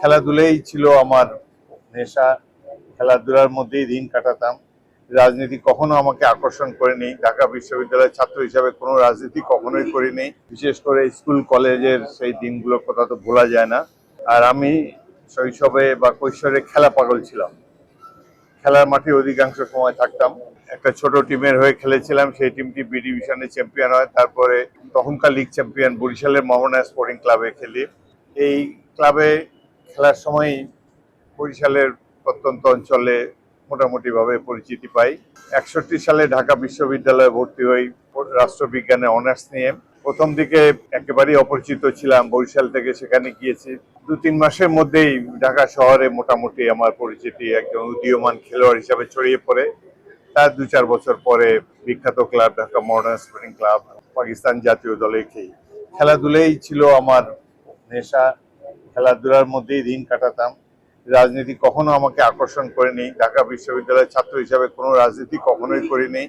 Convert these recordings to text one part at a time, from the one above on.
খেলাধুলাই ছিল আমার নেশা। খেলাধুলার মধ্যেই দিন কাটাতাম। রাজনীতি কখনো আমাকে আকর্ষণ করেনি। ঢাকা বিশ্ববিদ্যালয়ের ছাত্র হিসাবে কোনো রাজনীতি কখনোই করিনি। বিশেষ করে স্কুল কলেজের সেই দিনগুলোর কথা তো ভোলা যায় না। আর আমি শৈশবে বা কৈশোরে খেলা পাগল ছিলাম। খেলার মাঠে অধিকাংশ সময় থাকতাম। একটা ছোট টিমের হয়ে খেলেছিলাম, সেই টিমটি বি ডিভিশনে চ্যাম্পিয়ন হয়। তারপরে তখনকার লিগ চ্যাম্পিয়ন বরিশালের মোহামেডান স্পোর্টিং ক্লাবে খেলি। এই ক্লাবে খেলার সময় বরিশালের প্রত্যন্ত অঞ্চলে মোটামুটিভাবে পরিচিতি পাই। 61 সালে ঢাকা বিশ্ববিদ্যালয়ে ভর্তি হই রাষ্ট্রবিজ্ঞানে অনার্স নিয়ে। প্রথম দিকে একেবারেই অপরিচিত ছিলাম। বরিশাল থেকে সেখানে গিয়েছি, 2-3 মাসের মধ্যেই ঢাকা শহরে মোটামুটি আমার পরিচিতি একজন উদীয়মান খেলোয়াড় হিসাবে ছড়িয়ে পড়ে। তার 2-4 বছর পরে বিখ্যাত club Dhaka modern sporting club, Pakistan জাতীয় দলে খেলি। খেলাধুলাই ছিল আমার নেশা। খেলাধুলার মধ্যেই দিন কাটাতাম। রাজনীতি কখনো আমাকে আকর্ষণ করেনি। ঢাকা বিশ্ববিদ্যালয়ের ছাত্র হিসাবে কোনো রাজনীতি কখনোই করিনি।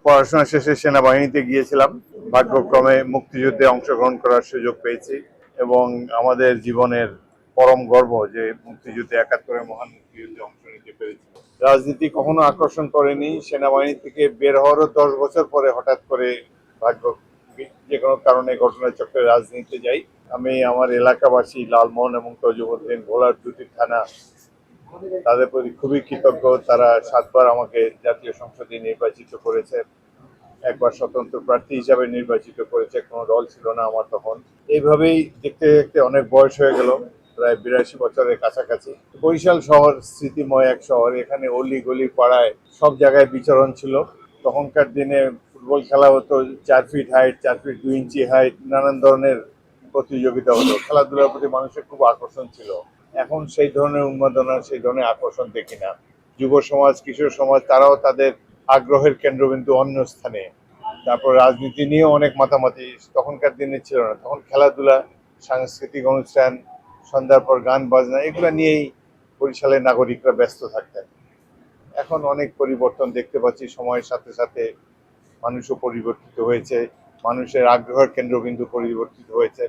পড়াশোনা শেষে সেনাবাহিনীতে গিয়েছিলাম। ভাগ্যক্রমে মুক্তিযুদ্ধে অংশগ্রহণ করার সুযোগ পেয়েছি এবং আমাদের জীবনের পরম গর্ব যে মুক্তিযুদ্ধে 71-এর মহান মুক্তিযুদ্ধে অংশ নিতে পেরেছি। রাজনীতি কখনো আকর্ষণ করেনি। সেনাবাহিনী থেকে বের হওয়ারও 10 বছর পরে হঠাৎ করে ভাগ্য যে কোনো কারণে ঘটনাচক্রে রাজনীতিতে যাই। আমি আমার এলাকাবাসী লালমোহন এবং তজুমউদ্দিন, ভোলার দুটি থানা, তাদের প্রতি খুবই কৃতজ্ঞ। তারা 7বার আমাকে জাতীয় সংসদে নির্বাচিত করেছে, একবার স্বতন্ত্র প্রার্থী হিসাবে নির্বাচিত করেছে। কোনো দল ছিল না আমার তখন। এইভাবেই দেখতে দেখতে অনেক বয়স হয়ে গেল, প্রায় 82 বছরের কাছাকাছি। বরিশাল শহর স্মৃতিময় এক শহর। এখানে অলি গলি পাড়ায় সব জায়গায় বিচরণ ছিল। তখনকার দিনে ফুটবল খেলা হতো 4 ফিট হাইট, 4 ফিট 2 ইঞ্চি হাইট, নানান ধরনের প্রতিযোগিতা হতো। খেলাধুলার প্রতি মানুষের খুব আকর্ষণ ছিল। এখন সেই ধরনের উন্মাদনা, সেই ধরনের আকর্ষণ দেখি না। যুব সমাজ, কিশোর সমাজ, তারাও তাদের আগ্রহের কেন্দ্রবিন্দু অন্য স্থানে। তারপর রাজনীতি নিয়েও অনেক মাতামাতি তখনকার দিনে ছিল না। তখন খেলাধুলা, সাংস্কৃতিক অনুষ্ঠান, সন্ধ্যার পর গান বাজনা, এগুলো নিয়েই বরিশালের নাগরিকরা ব্যস্ত থাকতেন। এখন অনেক পরিবর্তন দেখতে পাচ্ছি। সময়ের সাথে সাথে মানুষও পরিবর্তিত হয়েছে, মানুষের আগ্রহের কেন্দ্রবিন্দু পরিবর্তিত হয়েছে।